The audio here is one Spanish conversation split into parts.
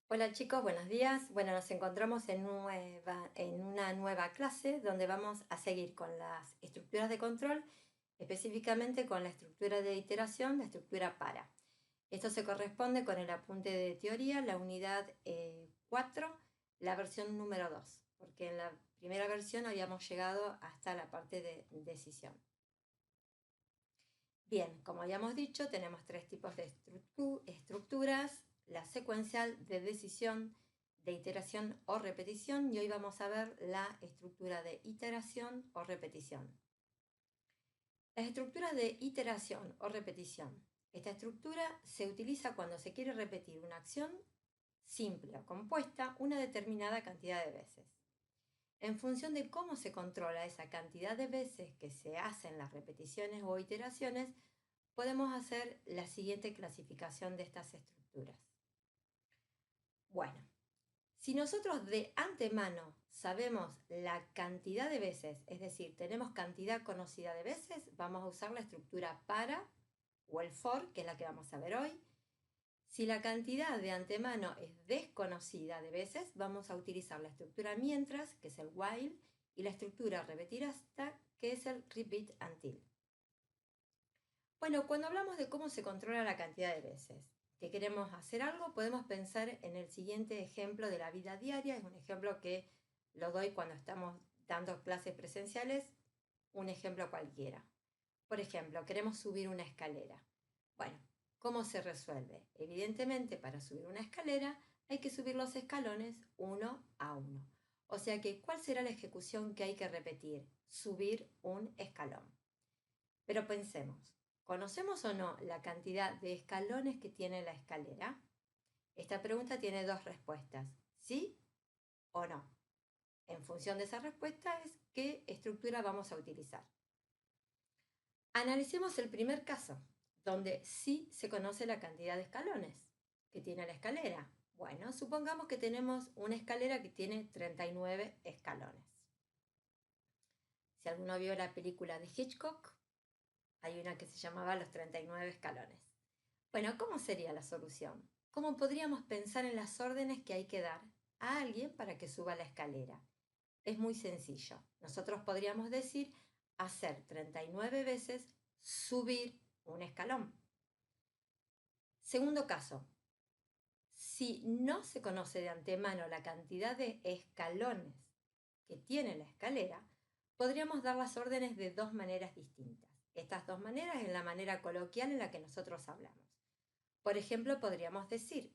Hola chicos, buenos días. Bueno, nos encontramos en una nueva clase donde vamos a seguir con las estructuras de control, específicamente con la estructura de iteración, la estructura para. Esto se corresponde con el apunte de teoría, la unidad 4, la versión número 2, porque en la primera versión habíamos llegado hasta la parte de decisión. Bien, como habíamos dicho, tenemos tres tipos de estructuras: la secuencial, de decisión, de iteración o repetición, y hoy vamos a ver la estructura de iteración o repetición. Las estructuras de iteración o repetición. Esta estructura se utiliza cuando se quiere repetir una acción simple o compuesta una determinada cantidad de veces. En función de cómo se controla esa cantidad de veces que se hacen las repeticiones o iteraciones, podemos hacer la siguiente clasificación de estas estructuras. Bueno, si nosotros de antemano sabemos la cantidad de veces, es decir, tenemos cantidad conocida de veces, vamos a usar la estructura para o el for, que es la que vamos a ver hoy. Si la cantidad de antemano es desconocida de veces, vamos a utilizar la estructura mientras, que es el while, y la estructura repetir hasta, que es el repeat until. Bueno, cuando hablamos de cómo se controla la cantidad de veces que queremos hacer algo, podemos pensar en el siguiente ejemplo de la vida diaria. Es un ejemplo que lo doy cuando estamos dando clases presenciales, un ejemplo cualquiera. Por ejemplo, queremos subir una escalera. Bueno, ¿cómo se resuelve? Evidentemente, para subir una escalera hay que subir los escalones uno a uno. O sea que, ¿cuál será la ejecución que hay que repetir? Subir un escalón. Pero pensemos, ¿conocemos o no la cantidad de escalones que tiene la escalera? Esta pregunta tiene dos respuestas, sí o no. En función de esa respuesta es qué estructura vamos a utilizar. Analicemos el primer caso, donde sí se conoce la cantidad de escalones que tiene la escalera. Bueno, supongamos que tenemos una escalera que tiene 39 escalones. Si alguno vio la película de Hitchcock, hay una que se llamaba Los 39 escalones. Bueno, ¿cómo sería la solución? ¿Cómo podríamos pensar en las órdenes que hay que dar a alguien para que suba la escalera? Es muy sencillo. Nosotros podríamos decir hacer 39 veces subir un escalón. Segundo caso, si no se conoce de antemano la cantidad de escalones que tiene la escalera, podríamos dar las órdenes de dos maneras distintas. Estas dos maneras es la manera coloquial en la que nosotros hablamos. Por ejemplo, podríamos decir,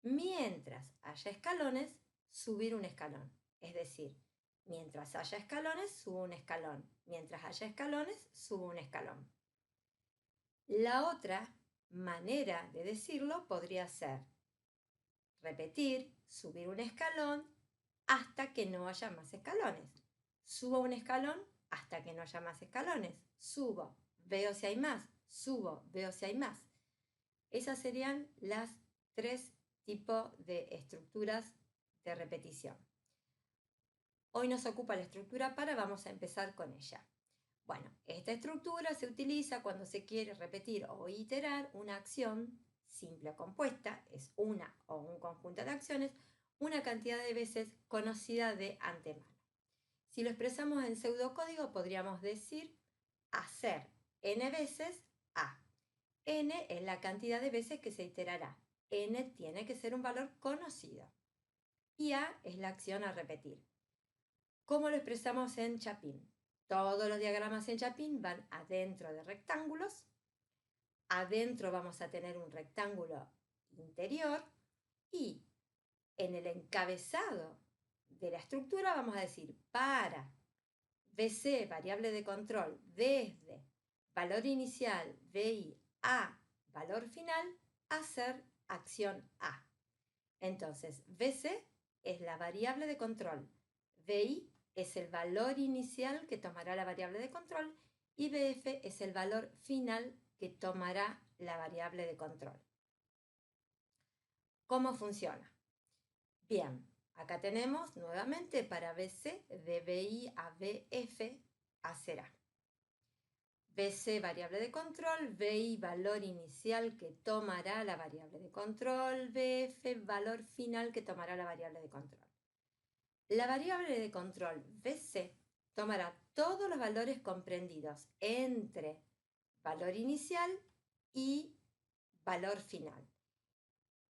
mientras haya escalones, subir un escalón. Es decir, mientras haya escalones, subo un escalón. Mientras haya escalones, subo un escalón. La otra manera de decirlo podría ser repetir, subir un escalón hasta que no haya más escalones. Subo un escalón hasta que no haya más escalones. Subo, veo si hay más. Subo, veo si hay más. Esas serían las tres tipos de estructuras de repetición. Hoy nos ocupa la estructura para, vamos a empezar con ella. Bueno, esta estructura se utiliza cuando se quiere repetir o iterar una acción simple o compuesta, es una o un conjunto de acciones, una cantidad de veces conocida de antemano. Si lo expresamos en pseudocódigo, podríamos decir hacer n veces a. N es la cantidad de veces que se iterará. N tiene que ser un valor conocido. Y A es la acción a repetir. ¿Cómo lo expresamos en Chapin? Todos los diagramas en Chapin van adentro de rectángulos. Adentro vamos a tener un rectángulo interior y en el encabezado de la estructura vamos a decir para BC, variable de control, desde valor inicial BI a valor final, hacer acción A. Entonces, BC es la variable de control, BI es el valor inicial que tomará la variable de control y BF es el valor final que tomará la variable de control. ¿Cómo funciona? Bien, acá tenemos nuevamente para BC de BI a BF hacer A. BC, variable de control, BI, valor inicial que tomará la variable de control, BF, valor final que tomará la variable de control. La variable de control BC tomará todos los valores comprendidos entre valor inicial y valor final,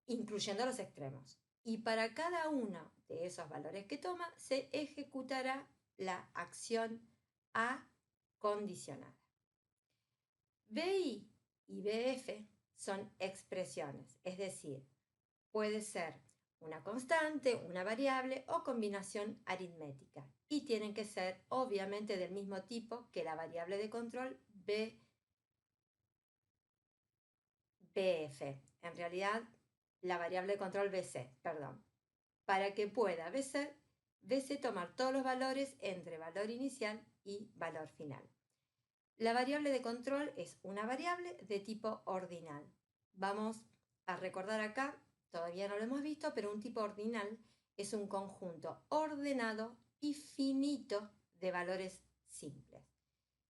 incluyendo los extremos. Y para cada uno de esos valores que toma, se ejecutará la acción A condicionada. BI y BF son expresiones, es decir, puede ser una constante, una variable o combinación aritmética. Y tienen que ser obviamente del mismo tipo que la variable de control BF. En realidad, la variable de control BC, perdón. Para que pueda BC tomar todos los valores entre valor inicial y valor final. La variable de control es una variable de tipo ordinal. Vamos a recordar acá, todavía no lo hemos visto, pero un tipo ordinal es un conjunto ordenado y finito de valores simples.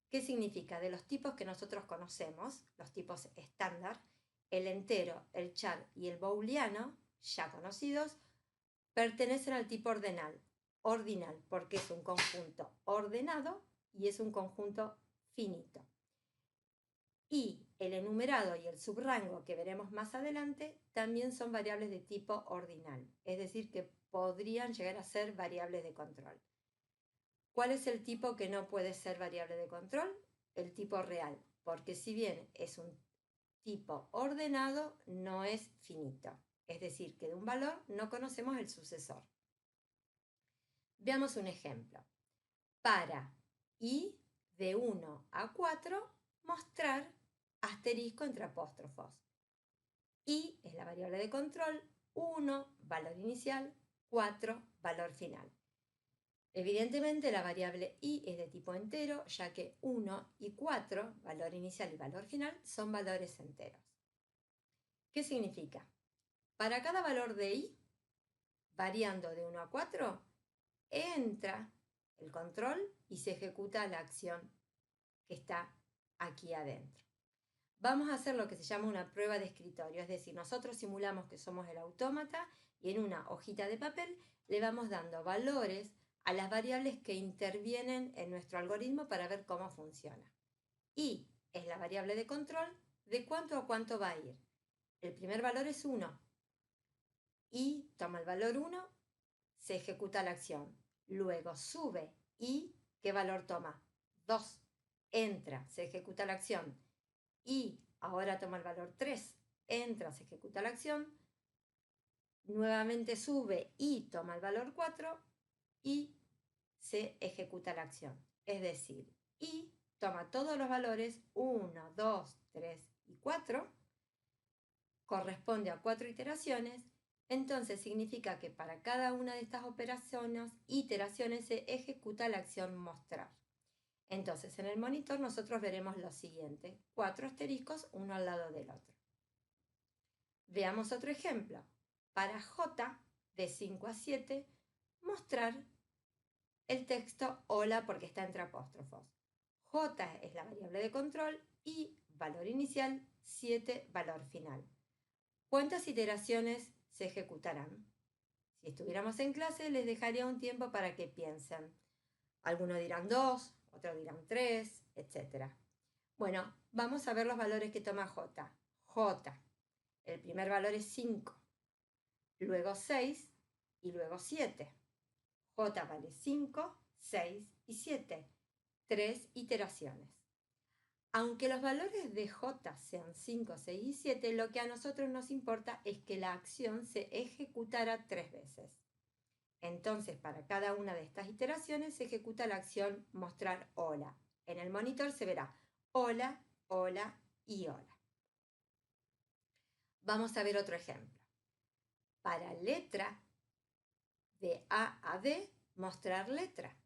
¿Qué significa? De los tipos que nosotros conocemos, los tipos estándar, el entero, el char y el booleano, ya conocidos, pertenecen al tipo ordinal, porque es un conjunto ordenado y es un conjunto finito. Y el enumerado y el subrango que veremos más adelante también son variables de tipo ordinal, es decir, que podrían llegar a ser variables de control. ¿Cuál es el tipo que no puede ser variable de control? El tipo real, porque si bien es un tipo ordenado, no es finito, es decir, que de un valor no conocemos el sucesor. Veamos un ejemplo. Para i de 1 a 4, mostrar asterisco entre apóstrofos. I es la variable de control, 1, valor inicial, 4, valor final. Evidentemente la variable i es de tipo entero, ya que 1 y 4, valor inicial y valor final, son valores enteros. ¿Qué significa? Para cada valor de i, variando de 1 a 4, entra el control y se ejecuta la acción que está aquí adentro. Vamos a hacer lo que se llama una prueba de escritorio, es decir, nosotros simulamos que somos el autómata y en una hojita de papel le vamos dando valores a las variables que intervienen en nuestro algoritmo para ver cómo funciona. Y es la variable de control de cuánto a cuánto va a ir. El primer valor es 1. Y toma el valor 1, se ejecuta la acción. Luego sube y ¿qué valor toma? 2. Entra, se ejecuta la acción. Y ahora toma el valor 3. Entra, se ejecuta la acción. Nuevamente sube y toma el valor 4 y se ejecuta la acción. Es decir, y toma todos los valores 1, 2, 3 y 4. Corresponde a 4 iteraciones. Entonces significa que para cada una de estas iteraciones se ejecuta la acción mostrar. Entonces en el monitor nosotros veremos lo siguiente, 4 asteriscos uno al lado del otro. Veamos otro ejemplo. Para J de 5 a 7, mostrar el texto hola porque está entre apóstrofos. J es la variable de control y valor inicial, 7 valor final. ¿Cuántas iteraciones se ejecutarán? Si estuviéramos en clase, les dejaría un tiempo para que piensen. Algunos dirán 2, otros dirán 3, etc. Bueno, vamos a ver los valores que toma J. J, el primer valor es 5, luego 6 y luego 7. J vale 5, 6 y 7. 3 iteraciones. Aunque los valores de J sean 5, 6 y 7, lo que a nosotros nos importa es que la acción se ejecutara 3 veces. Entonces, para cada una de estas iteraciones se ejecuta la acción mostrar hola. En el monitor se verá hola, hola y hola. Vamos a ver otro ejemplo. Para letra de A a D, mostrar letra.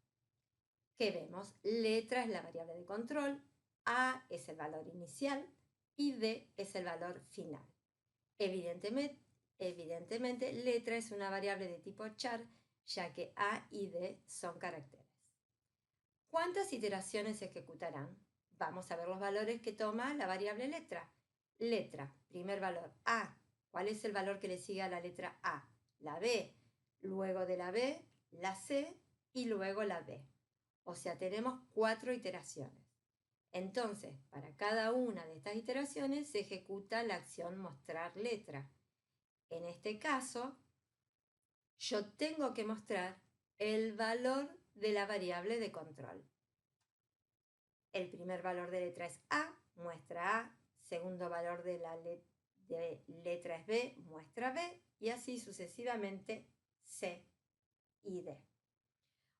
¿Qué vemos? Letra es la variable de control, A es el valor inicial y D es el valor final. Evidentemente, letra es una variable de tipo char, ya que A y D son caracteres. ¿Cuántas iteraciones se ejecutarán? Vamos a ver los valores que toma la variable letra. Letra, primer valor, A. ¿Cuál es el valor que le sigue a la letra A? La B. Luego de la B, la C y luego la D. O sea, tenemos 4 iteraciones. Entonces, para cada una de estas iteraciones se ejecuta la acción mostrar letra. En este caso, yo tengo que mostrar el valor de la variable de control. El primer valor de letra es A, muestra A. Segundo valor de letra es B, muestra B. Y así sucesivamente C y D.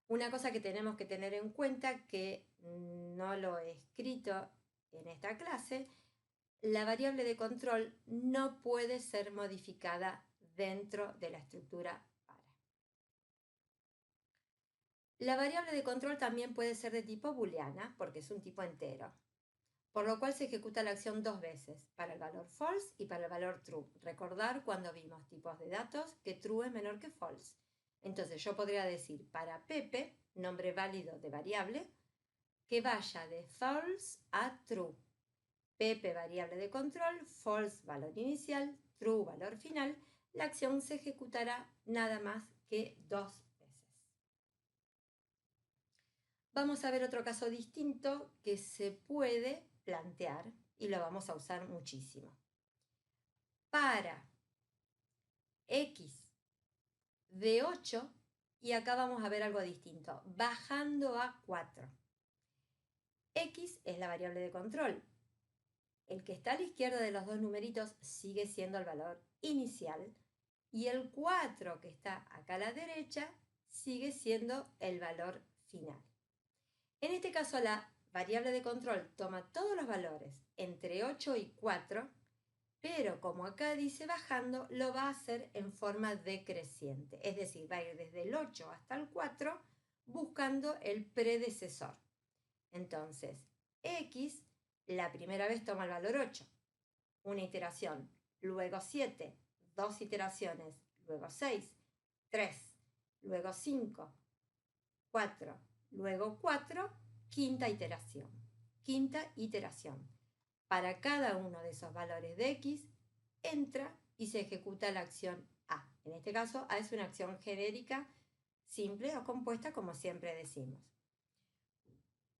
Una cosa que tenemos que tener en cuenta, que no lo he escrito en esta clase, la variable de control no puede ser modificada dentro de la estructura para. La variable de control también puede ser de tipo booleana, porque es un tipo entero, por lo cual se ejecuta la acción 2 veces, para el valor false y para el valor true. Recordar cuando vimos tipos de datos que true es menor que false. Entonces yo podría decir para Pepe, nombre válido de variable, que vaya de false a true. Pepe, variable de control, false, valor inicial, true, valor final. La acción se ejecutará nada más que 2 veces. Vamos a ver otro caso distinto que se puede plantear y lo vamos a usar muchísimo. Para x de 8, y acá vamos a ver algo distinto, bajando a 4. X es la variable de control. El que está a la izquierda de los dos numeritos sigue siendo el valor inicial y el 4 que está acá a la derecha sigue siendo el valor final. En este caso la variable de control toma todos los valores entre 8 y 4, pero como acá dice bajando, lo va a hacer en forma decreciente. Es decir, va a ir desde el 8 hasta el 4 buscando el predecesor. Entonces, X la primera vez toma el valor 8, una iteración, luego 7, 2 iteraciones, luego 6, 3, luego 5, 4, luego 4, quinta iteración. Quinta iteración. Para cada uno de esos valores de X, entra y se ejecuta la acción A. En este caso, A es una acción genérica, simple o compuesta, como siempre decimos.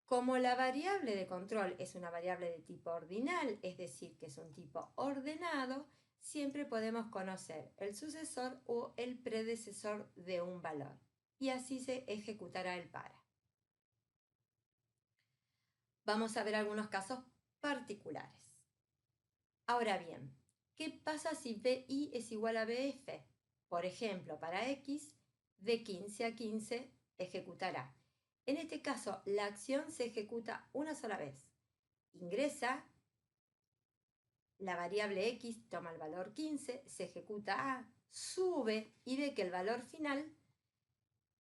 Como la variable de control es una variable de tipo ordinal, es decir, que es un tipo ordenado, siempre podemos conocer el sucesor o el predecesor de un valor. Y así se ejecutará el para. Vamos a ver algunos casos particulares. Ahora bien, ¿qué pasa si BI es igual a BF? Por ejemplo, para X, de 15 a 15 ejecutará. En este caso, la acción se ejecuta una sola vez. Ingresa la variable X, toma el valor 15, se ejecuta A, sube y ve que el valor final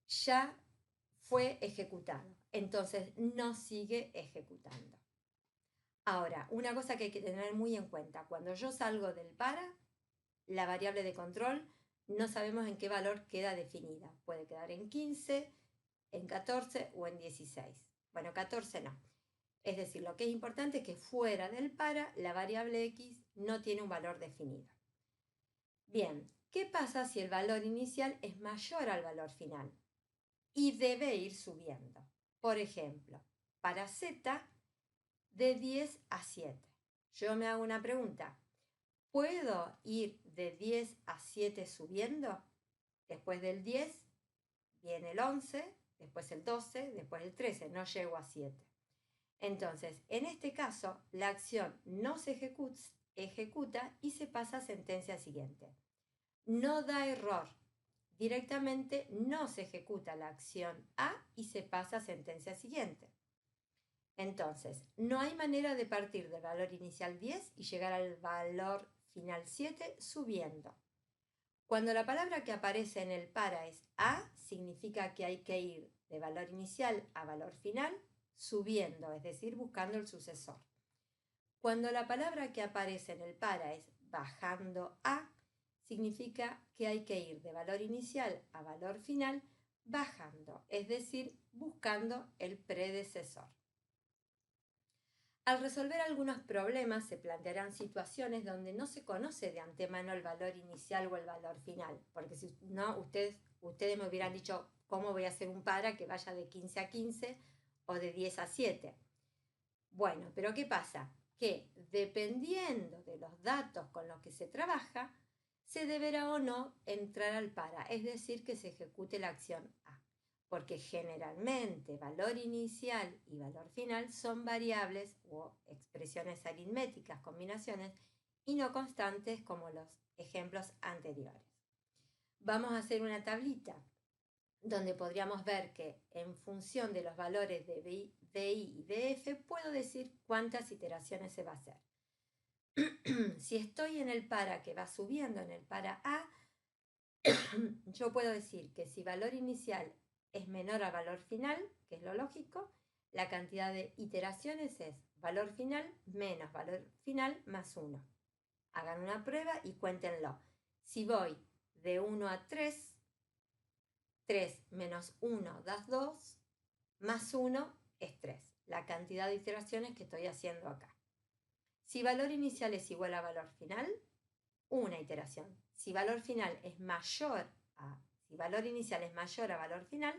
ya fue ejecutado. Entonces no sigue ejecutando. Ahora, una cosa que hay que tener muy en cuenta, cuando yo salgo del para, la variable de control no sabemos en qué valor queda definida. Puede quedar en 15, en 14 o en 16. Bueno, 14 no. Es decir, lo que es importante es que fuera del para, la variable X no tiene un valor definido. Bien, ¿qué pasa si el valor inicial es mayor al valor final? Y debe ir subiendo. Por ejemplo, para Z, de 10 a 7. Yo me hago una pregunta. ¿Puedo ir de 10 a 7 subiendo? Después del 10 viene el 11, después el 12, después el 13. No llego a 7. Entonces, en este caso, la acción no se ejecuta y se pasa a sentencia siguiente. No da error. Directamente no se ejecuta la acción A y se pasa a sentencia siguiente. Entonces, no hay manera de partir del valor inicial 10 y llegar al valor final 7 subiendo. Cuando la palabra que aparece en el para es A, significa que hay que ir de valor inicial a valor final subiendo, es decir, buscando el sucesor. Cuando la palabra que aparece en el para es bajando a, significa que hay que ir de valor inicial a valor final bajando, es decir, buscando el predecesor. Al resolver algunos problemas se plantearán situaciones donde no se conoce de antemano el valor inicial o el valor final, porque si no, ustedes me hubieran dicho cómo voy a hacer un para que vaya de 15 a 15 o de 10 a 7. Bueno, pero ¿qué pasa? Que dependiendo de los datos con los que se trabaja, se deberá o no entrar al para, es decir, que se ejecute la acción A, porque generalmente valor inicial y valor final son variables o expresiones aritméticas, combinaciones, y no constantes como los ejemplos anteriores. Vamos a hacer una tablita donde podríamos ver que en función de los valores de DI y DF puedo decir cuántas iteraciones se va a hacer. Si estoy en el para que va subiendo en el para A, yo puedo decir que si valor inicial es menor a valor final, que es lo lógico, la cantidad de iteraciones es valor final menos valor final más 1. Hagan una prueba y cuéntenlo. Si voy de 1 a 3, 3 menos 1 da 2, más 1 es 3, la cantidad de iteraciones que estoy haciendo acá. Si valor inicial es igual a valor final, una iteración. Si valor final es mayor si valor inicial es mayor a valor final,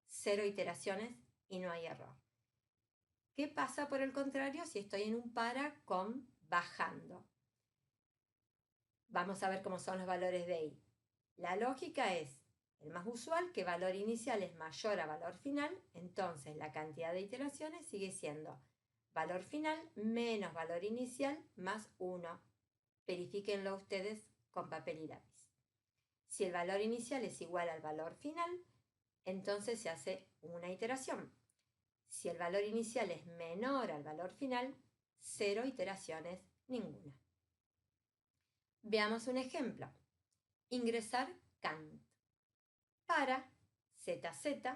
0 iteraciones y no hay error. ¿Qué pasa por el contrario si estoy en un para con bajando? Vamos a ver cómo son los valores de I. La lógica es el más usual, que valor inicial es mayor a valor final, entonces la cantidad de iteraciones sigue siendo valor final menos valor inicial más 1. Verifíquenlo ustedes con papel y lápiz. Si el valor inicial es igual al valor final, entonces se hace una iteración. Si el valor inicial es menor al valor final, 0 iteraciones, ninguna. Veamos un ejemplo. Ingresar Kant. Para ZZ,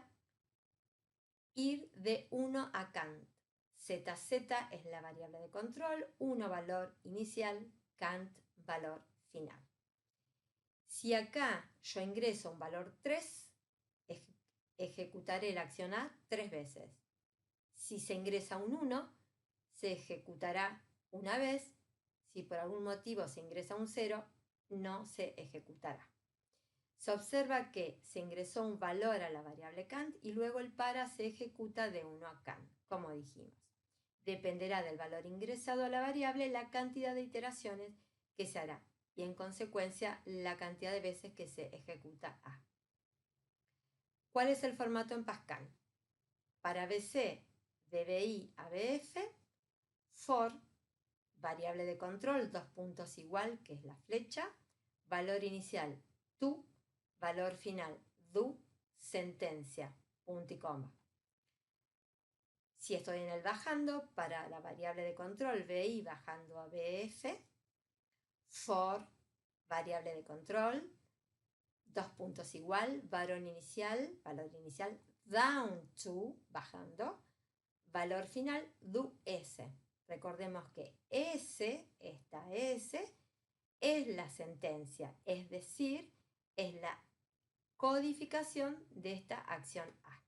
ir de 1 a Kant. ZZ es la variable de control, 1 valor inicial, Kant valor final. Si acá yo ingreso un valor 3, ejecutaré la acción A 3 veces. Si se ingresa un 1, se ejecutará una vez. Si por algún motivo se ingresa un 0, no se ejecutará. Se observa que se ingresó un valor a la variable Kant y luego el para se ejecuta de 1 a Kant, como dijimos. Dependerá del valor ingresado a la variable la cantidad de iteraciones que se hará y en consecuencia la cantidad de veces que se ejecuta A. ¿Cuál es el formato en Pascal? Para BC de BI a BF, for, variable de control, 2 puntos igual, que es la flecha, valor inicial, to, valor final, do, sentencia, punto y coma. Si estoy en el bajando, para la variable de control BI bajando a BF, for, variable de control, 2 puntos igual, valor inicial, down to, bajando, valor final, do S. Recordemos que esta S, es la sentencia, es decir, es la codificación de esta acción A.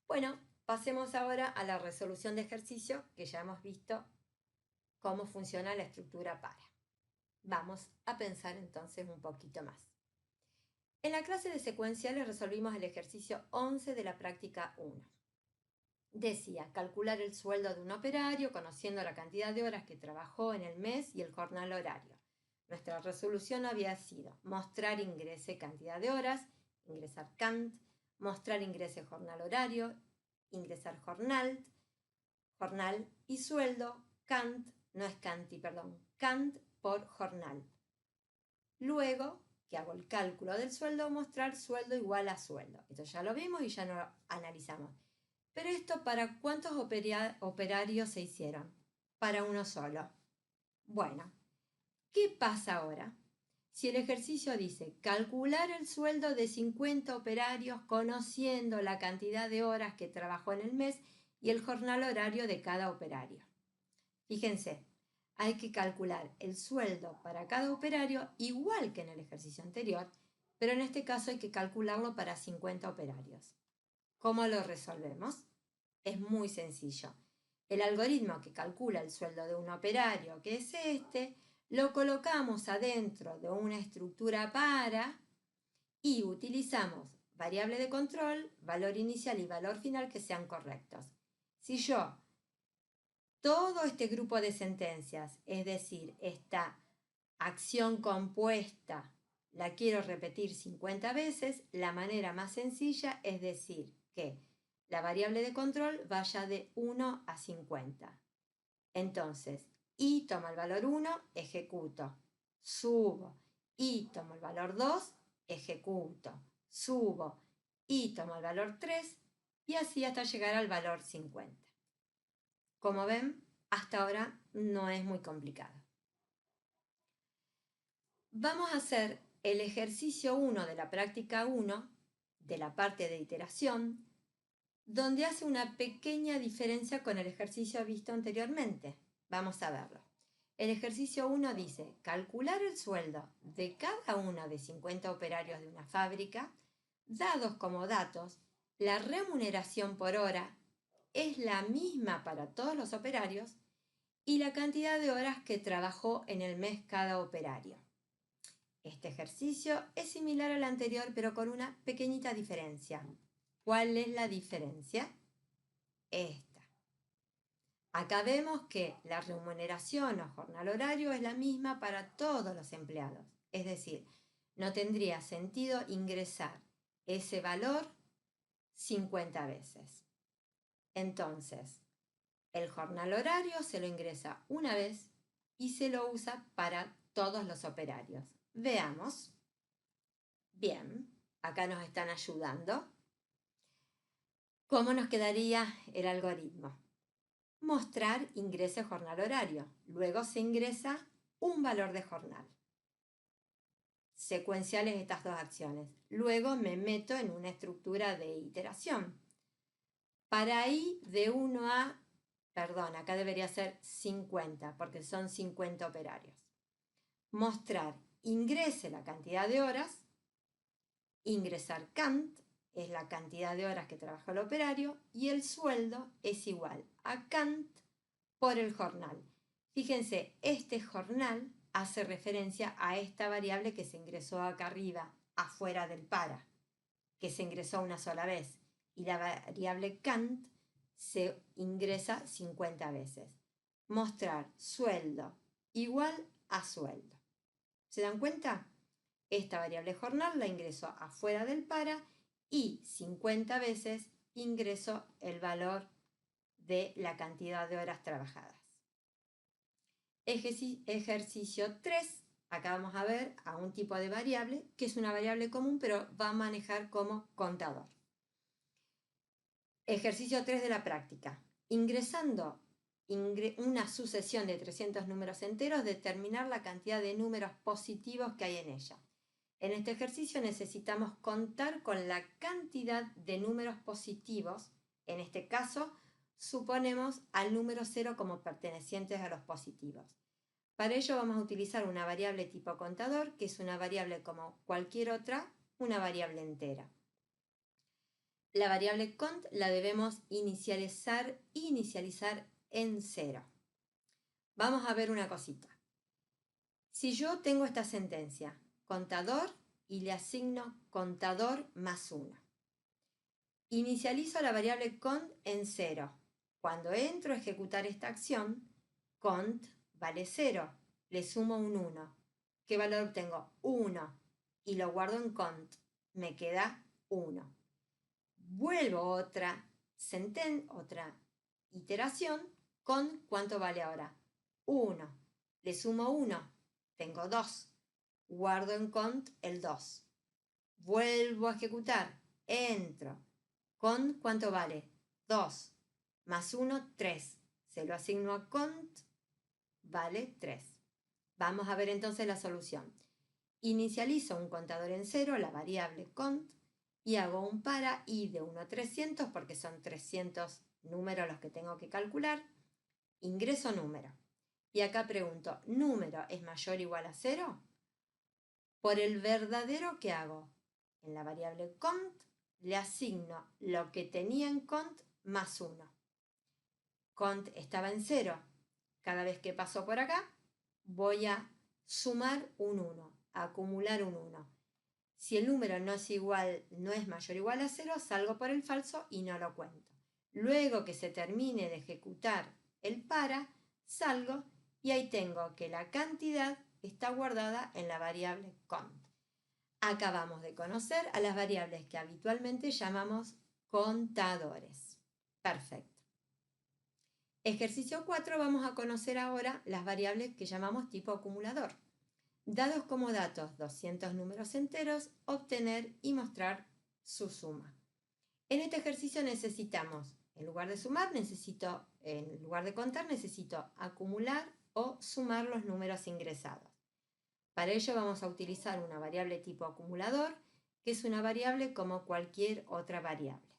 Bueno, pasemos ahora a la resolución de ejercicio, que ya hemos visto cómo funciona la estructura para. Vamos a pensar entonces un poquito más. En la clase de secuenciales resolvimos el ejercicio 11 de la práctica 1. Decía, calcular el sueldo de un operario conociendo la cantidad de horas que trabajó en el mes y el jornal horario. Nuestra resolución había sido mostrar ingrese cantidad de horas, ingresar Kant, mostrar ingrese jornal horario, ingresar jornal y sueldo, Kant, no es Canti, perdón, Kant por jornal. Luego, que hago el cálculo del sueldo, mostrar sueldo igual a sueldo. Esto ya lo vimos y ya no lo analizamos. Pero esto, ¿para cuántos operarios se hicieron? Para uno solo. Bueno, ¿qué pasa ahora? Si el ejercicio dice calcular el sueldo de 50 operarios conociendo la cantidad de horas que trabajó en el mes y el jornal horario de cada operario. Fíjense, hay que calcular el sueldo para cada operario igual que en el ejercicio anterior, pero en este caso hay que calcularlo para 50 operarios. ¿Cómo lo resolvemos? Es muy sencillo. El algoritmo que calcula el sueldo de un operario, que es este, lo colocamos adentro de una estructura para y utilizamos variable de control, valor inicial y valor final que sean correctos. Si yo todo este grupo de sentencias, es decir, esta acción compuesta, la quiero repetir 50 veces, la manera más sencilla es decir que la variable de control vaya de 1 a 50. Entonces, y toma el valor 1, ejecuto, subo, y tomo el valor 2, ejecuto, subo, y tomo el valor 3, y así hasta llegar al valor 50. Como ven, hasta ahora no es muy complicado. Vamos a hacer el ejercicio 1 de la práctica 1, de la parte de iteración, donde hace una pequeña diferencia con el ejercicio visto anteriormente. Vamos a verlo. El ejercicio 1 dice, calcular el sueldo de cada uno de 50 operarios de una fábrica, dados como datos, la remuneración por hora es la misma para todos los operarios y la cantidad de horas que trabajó en el mes cada operario. Este ejercicio es similar al anterior, pero con una pequeñita diferencia. ¿Cuál es la diferencia? Esta. Acá vemos que la remuneración o jornal horario es la misma para todos los empleados. Es decir, no tendría sentido ingresar ese valor 50 veces. Entonces, el jornal horario se lo ingresa una vez y se lo usa para todos los operarios. Veamos. Bien, acá nos están ayudando. ¿Cómo nos quedaría el algoritmo? Mostrar ingreso jornal horario. Luego se ingresa un valor de jornal. Secuenciales estas dos acciones. Luego me meto en una estructura de iteración. Para ir de 1 a, acá debería ser 50, porque son 50 operarios. Mostrar ingrese la cantidad de horas, ingresar cant, es la cantidad de horas que trabaja el operario, y el sueldo es igual a cant por el jornal. Fíjense, este jornal hace referencia a esta variable que se ingresó acá arriba, afuera del para, que se ingresó una sola vez, y la variable cant se ingresa 50 veces. Mostrar sueldo igual a sueldo. ¿Se dan cuenta? Esta variable jornal la ingreso afuera del para y 50 veces ingreso el valor de la cantidad de horas trabajadas. Ejercicio 3, acá vamos a ver a un tipo de variable que es una variable común pero va a manejar como contador. Ejercicio 3 de la práctica. Ingresando una sucesión de 300 números enteros, determinar la cantidad de números positivos que hay en ella. En este ejercicio necesitamos contar con la cantidad de números positivos. En este caso, suponemos al número 0 como pertenecientes a los positivos. Para ello vamos a utilizar una variable tipo contador, que es una variable como cualquier otra, una variable entera. La variable cont la debemos inicializar en 0. Vamos a ver una cosita. Si yo tengo esta sentencia, contador, y le asigno contador más 1. Inicializo la variable cont en 0. Cuando entro a ejecutar esta acción, cont vale 0. Le sumo un 1. ¿Qué valor obtengo? 1. Y lo guardo en cont. Me queda 1. Vuelvo otra iteración con ¿cuánto vale ahora? 1. Le sumo 1. Tengo 2. Guardo en cont el 2. Vuelvo a ejecutar. Entro. Con ¿cuánto vale? 2. Más 1, 3. Se lo asigno a cont. Vale 3. Vamos a ver entonces la solución. Inicializo un contador en 0, la variable cont, y hago un para y de 1 a 300, porque son 300 números los que tengo que calcular. Ingreso número. Y acá pregunto, ¿número es mayor o igual a 0? Por el verdadero, ¿qué hago? En la variable cont le asigno lo que tenía en cont más 1. cont estaba en 0. Cada vez que paso por acá, voy a sumar un 1, acumular un 1. Si el número no es mayor o igual a 0, salgo por el falso y no lo cuento. Luego que se termine de ejecutar el para, salgo y ahí tengo que la cantidad está guardada en la variable cont. Acabamos de conocer a las variables que habitualmente llamamos contadores. Perfecto. Ejercicio 4, vamos a conocer ahora las variables que llamamos tipo acumulador. Dados como datos 200 números enteros, obtener y mostrar su suma. En este ejercicio necesitamos, en lugar de sumar, en lugar de contar, necesito acumular o sumar los números ingresados. Para ello vamos a utilizar una variable tipo acumulador, que es una variable como cualquier otra variable.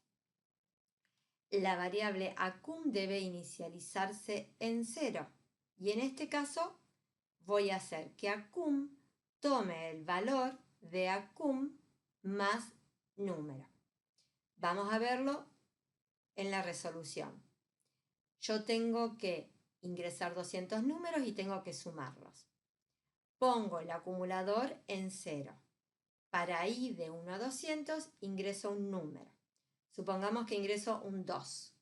La variable acum debe inicializarse en 0 y en este caso voy a hacer que acum tome el valor de acum más número. Vamos a verlo en la resolución. Yo tengo que ingresar 200 números y tengo que sumarlos. Pongo el acumulador en 0. Para ir de 1 a 200 ingreso un número. Supongamos que ingreso un 2.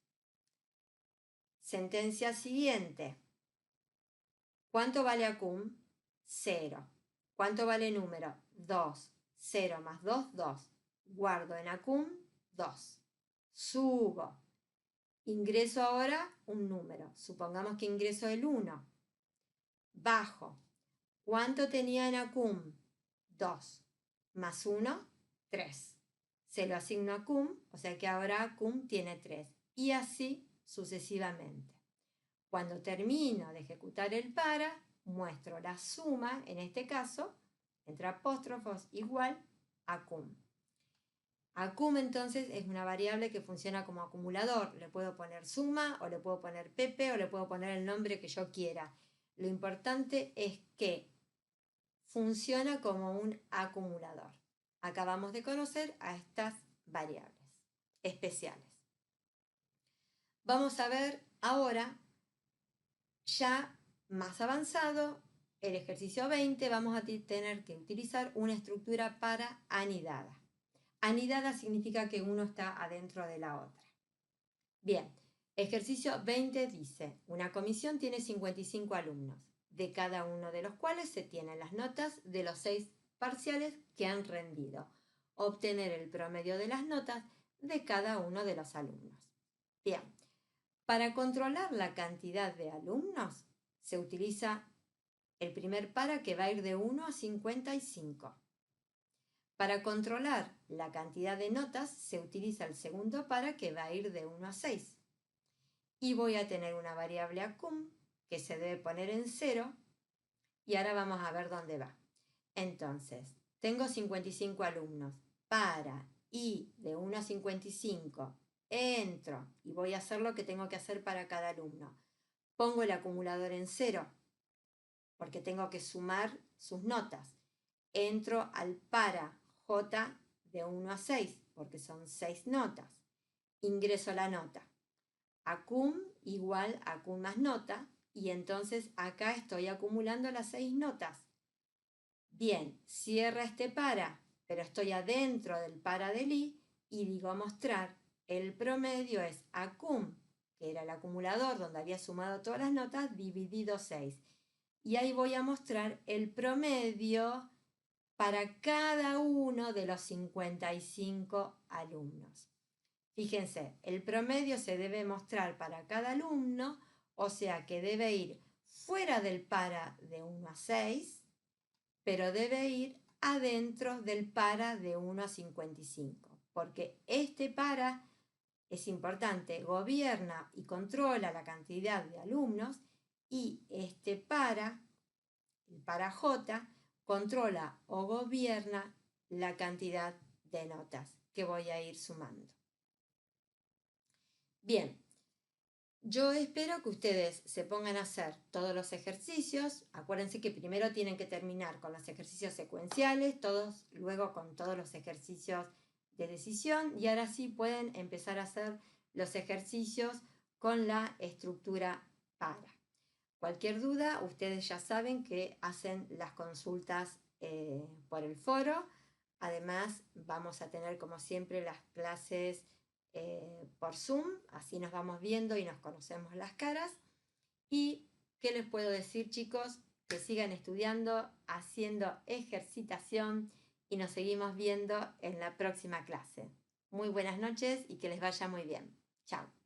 Sentencia siguiente. ¿Cuánto vale acum? 0. ¿Cuánto vale número? 2. 0 más 2, 2. Guardo en acum 2. Subo. Ingreso ahora un número. Supongamos que ingreso el 1. Bajo. ¿Cuánto tenía en acum? 2. Más 1, 3. Se lo asigno a acum, o sea que ahora acum tiene 3. Y así sucesivamente. Cuando termino de ejecutar el para, muestro la suma, en este caso, entre apóstrofos igual acum. Acum entonces es una variable que funciona como acumulador. Le puedo poner suma o le puedo poner pepe o le puedo poner el nombre que yo quiera. Lo importante es que funciona como un acumulador. Acabamos de conocer a estas variables especiales. Vamos a ver ahora, ya más avanzado, el ejercicio 20, vamos a tener que utilizar una estructura para anidada. Anidada significa que uno está adentro de la otra. Bien, ejercicio 20 dice, una comisión tiene 55 alumnos, de cada uno de los cuales se tienen las notas de los 6 parciales que han rendido. Obtener el promedio de las notas de cada uno de los alumnos. Bien, para controlar la cantidad de alumnos se utiliza el primer para que va a ir de 1 a 55. Para controlar la cantidad de notas se utiliza el segundo para que va a ir de 1 a 6. Y voy a tener una variable acum que se debe poner en 0 y ahora vamos a ver dónde va. Entonces, tengo 55 alumnos. Para y de 1 a 55 entro y voy a hacer lo que tengo que hacer para cada alumno. Pongo el acumulador en 0 porque tengo que sumar sus notas. Entro al para J de 1 a 6 porque son 6 notas. Ingreso la nota. Acum igual acum más nota y entonces acá estoy acumulando las 6 notas. Bien, cierra este para, pero estoy adentro del para del i y digo mostrar el promedio es acum, que era el acumulador donde había sumado todas las notas, dividido 6. Y ahí voy a mostrar el promedio para cada uno de los 55 alumnos. Fíjense, el promedio se debe mostrar para cada alumno, o sea que debe ir fuera del para de 1 a 6, pero debe ir adentro del para de 1 a 55, porque este para es importante, gobierna y controla la cantidad de alumnos y este para, el para J, controla o gobierna la cantidad de notas que voy a ir sumando. Bien, yo espero que ustedes se pongan a hacer todos los ejercicios. Acuérdense que primero tienen que terminar con los ejercicios secuenciales, luego con todos los ejercicios de decisión y ahora sí pueden empezar a hacer los ejercicios con la estructura para. Cualquier duda, ustedes ya saben que hacen las consultas por el foro. Además, vamos a tener como siempre las clases por Zoom, así nos vamos viendo y nos conocemos las caras. ¿Y qué les puedo decir, chicos? Que sigan estudiando, haciendo ejercitación y nos seguimos viendo en la próxima clase. Muy buenas noches y que les vaya muy bien. Chao.